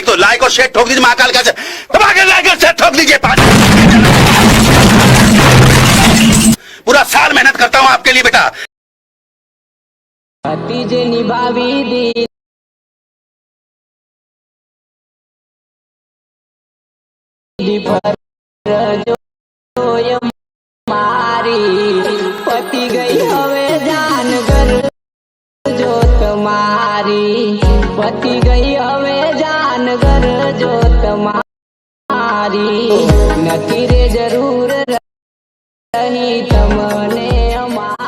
एक तो लाइक और शेयर ठोक दीजिए, महाकाल का दबा के लाइक और शेयर ठोक दीजिए। पूरा साल मेहनत करता हूँ आपके लिए बेटा। जे निभावी दी मारी पति गई हवे जान घर जो तुम्हारी, पति गई हवे जान घर जो तुम्हारी, नकी रे जरूर रही तमने हमारी।